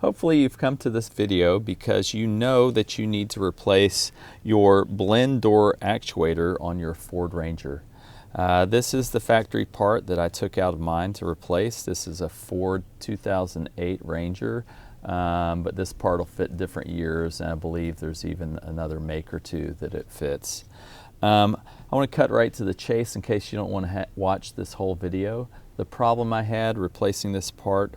Hopefully you've come to this video because you know that you need to replace your blend door actuator on your Ford Ranger. This is the factory part that I took out of mine to replace. This is a Ford 2008 Ranger, but this part will fit different years, and I believe there's even another make or two that it fits. I want to cut right to the chase in case you don't want to watch this whole video. The problem I had replacing this part,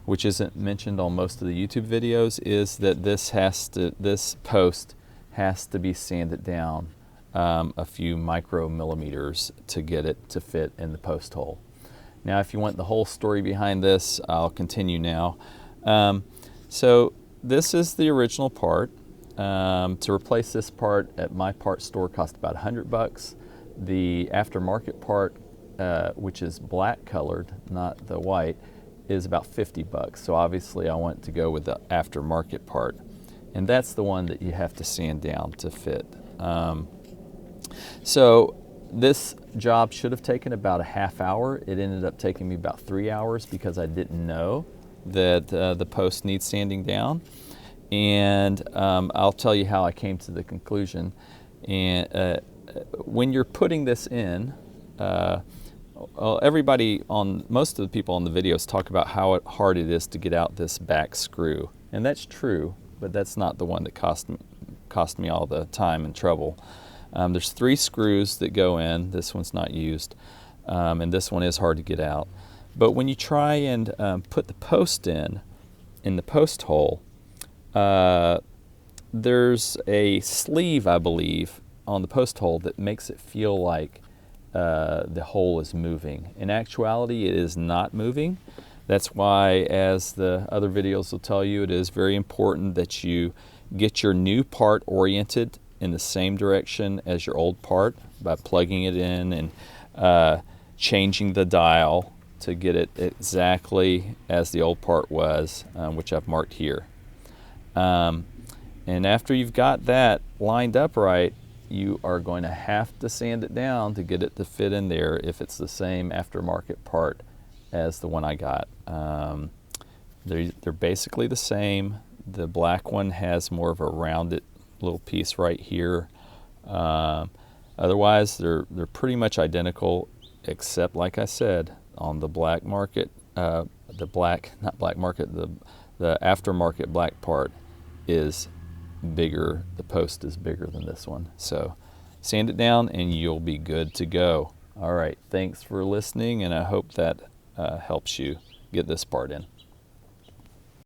which isn't mentioned on most of the YouTube videos, is that this post has to be sanded down a few micromillimeters to get it to fit in the post hole. Now, if you want the whole story behind this, I'll continue now. So this is the original part. To replace this part at my parts store cost about $100. The aftermarket part, which is black colored, not the white, is about $50. So obviously I want to go with the aftermarket part, and that's the one that you have to sand down to fit. So this job should have taken about a half hour. It ended up taking me about 3 hours because I didn't know that the post needs sanding down. And I'll tell you how I came to the conclusion. And when you're putting this in, most of the people on the videos talk about how hard it is to get out this back screw. And that's true, but that's not the one that cost me all the time and trouble. There's 3 screws that go in. This one's not used, and this one is hard to get out. But when you try and put the post in the post hole, there's a sleeve, I believe, on the post hole that makes it feel like the hole is moving. In actuality, it is not moving. That's why, as the other videos will tell you, it is very important that you get your new part oriented in the same direction as your old part by plugging it in and changing the dial to get it exactly as the old part was, which I've marked here. And after you've got that lined up right, you are going to have to sand it down to get it to fit in there if it's the same aftermarket part as the one I got. They're basically the same. The black one has more of a rounded little piece right here. Otherwise, they're pretty much identical, except, like I said, on the black market, the aftermarket black part is bigger. The post is bigger than this one. So sand it down and you'll be good to go. All right, thanks for listening, and I hope that helps you get this part in.